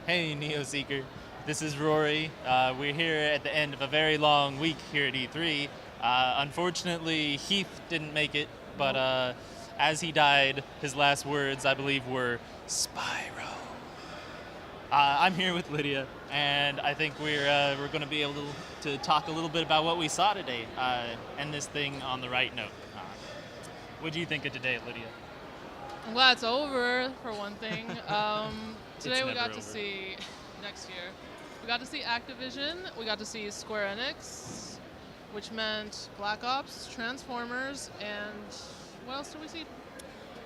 Hey, Neoseeker. This is Rory. We're here at the end of a very long week here at E3. Unfortunately, Heath didn't make it, but Nope. as he died, his last words, I believe, were Spyro. I'm here with Lydia, and I think we're going to be able to talk a little bit about what we saw today. End this thing on the right note. What do you think of today, Lydia? I'm glad it's over, for one thing. It's Today we never got to over. see, next year, we got to see Activision, we got to see Square Enix, which meant Black Ops, Transformers, and what else did we see?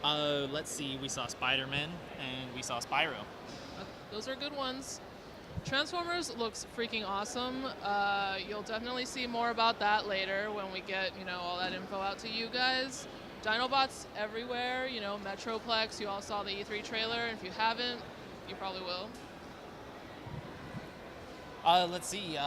Let's see. We saw Spider-Man and we saw Spyro. Those are good ones. Transformers looks freaking awesome. You'll definitely see more about that later when we get, all that info out to you guys. Dinobots everywhere, Metroplex. You all saw the E3 trailer. If you haven't, you probably will. Let's see.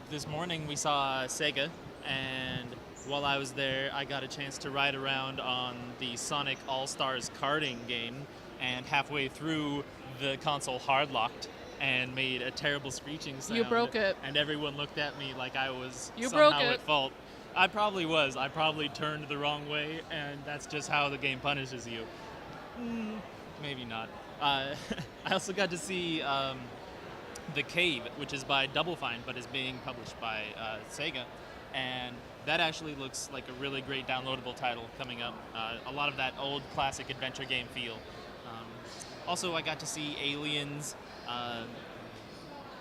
This morning we saw Sega, and while I was there, I got a chance to ride around on the Sonic All-Stars karting game, and halfway through, the console hard-locked and made a terrible screeching sound. You broke it. And everyone looked at me like I was You somehow broke it. at fault. I probably was. I probably turned the wrong way, and that's just how the game punishes you. Maybe not. I also got to see The Cave, which is by Double Fine, but is being published by Sega. And that actually looks like a really great downloadable title coming up. A lot of that old classic adventure game feel. Also, I got to see Aliens,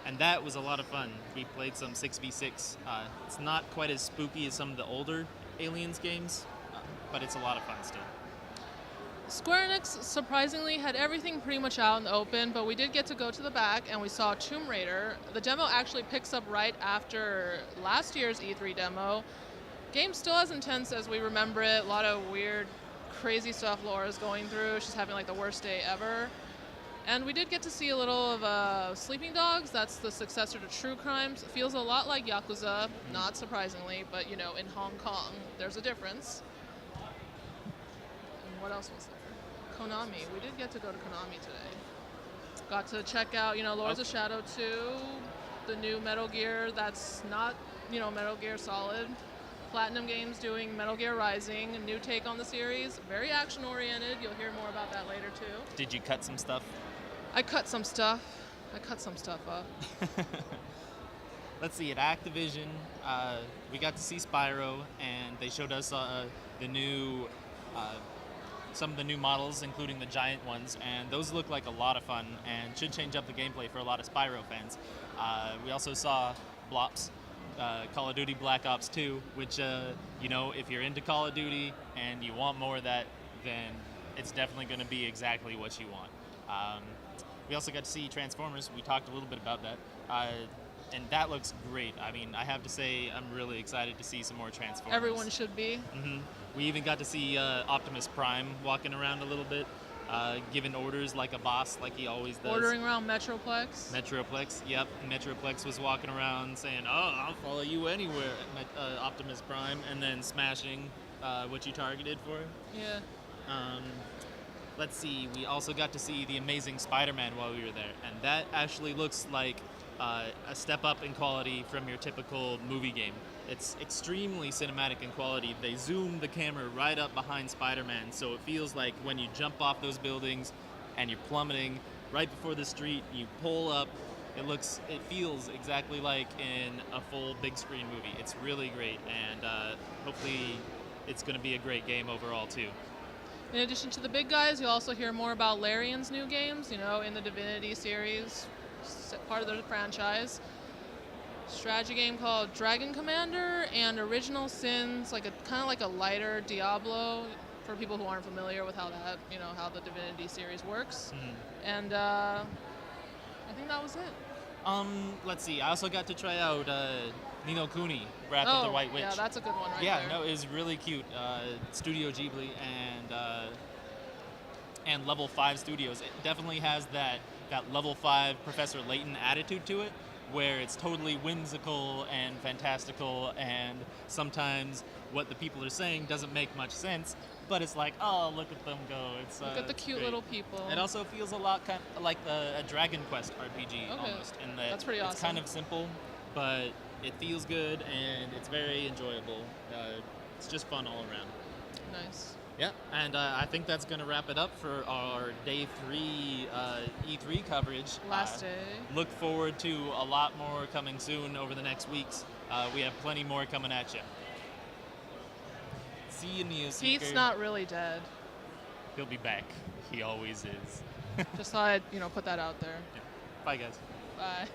and that was a lot of fun. We played some 6v6. It's not quite as spooky as some of the older Aliens games, but it's a lot of fun still. Square Enix surprisingly had everything pretty much out in the open, but we did get to go to the back and we saw Tomb Raider. The demo actually picks up right after last year's E3 demo. Game still as intense as we remember it. A lot of weird, crazy stuff Laura's going through. She's having like the worst day ever. And we did get to see a little of Sleeping Dogs. That's the successor to True Crimes. Feels a lot like Yakuza, not surprisingly, but in Hong Kong, there's a difference. And what else was there? Konami. We did get to go to Konami today. Got to check out, Lords of Shadow 2, the new Metal Gear that's not, Metal Gear Solid. Platinum Games doing Metal Gear Rising, a new take on the series. Very action-oriented. You'll hear more about that later, too. Did you cut some stuff? I cut some stuff up. Let's see, at Activision, we got to see Spyro, and they showed us the new, some of the new models, including the giant ones, and those look like a lot of fun and should change up the gameplay for a lot of Spyro fans. We also saw Blops, Call of Duty Black Ops 2, which, if you're into Call of Duty and you want more of that, then it's definitely going to be exactly what you want. We also got to see Transformers. We talked a little bit about that. And that looks great. I mean, I have to say, I'm really excited to see some more Transformers. Everyone should be. We even got to see Optimus Prime walking around a little bit, giving orders like a boss, like he always does. Ordering around Metroplex. Metroplex, yep. Metroplex was walking around saying, "Oh, I'll follow you anywhere," Optimus Prime, and then smashing what you targeted for. Yeah. Let's see, we also got to see The Amazing Spider-Man while we were there, and that actually looks like a step up in quality from your typical movie game. It's extremely cinematic in quality. They zoom the camera right up behind Spider-Man, so it feels like when you jump off those buildings and you're plummeting right before the street, you pull up, it feels exactly like in a full big screen movie. It's really great, and hopefully it's going to be a great game overall too. In addition to the big guys, you'll also hear more about Larian's new games, in the Divinity series, part of their franchise. Strategy game called Dragon Commander and Original Sins, kind of like a lighter Diablo for people who aren't familiar with how that, how the Divinity series works. And I think that was it. Let's see. I also got to try out Ni no Kuni, Wrath of the White Witch. Yeah, that's a good one right yeah, there. no, it was really cute. Studio Ghibli and Level 5 Studios. It definitely has that Level 5 Professor Layton attitude to it, where it's totally whimsical and fantastical, and sometimes what the people are saying doesn't make much sense, but it's like, oh, look at them go. It's Look at the it's cute great. little people. It also feels a lot kind of like a Dragon Quest RPG almost, in that That's pretty it's kind awesome. of simple, but it feels good and it's very enjoyable. It's just fun all around. Nice. Yeah, and I think that's going to wrap it up for our Day 3 E3 coverage. Last day. Look forward to a lot more coming soon over the next weeks. We have plenty more coming at you. See you, Neoseeker. Heath's not really dead. He'll be back. He always is. Just thought I'd, put that out there. Bye, guys. Bye.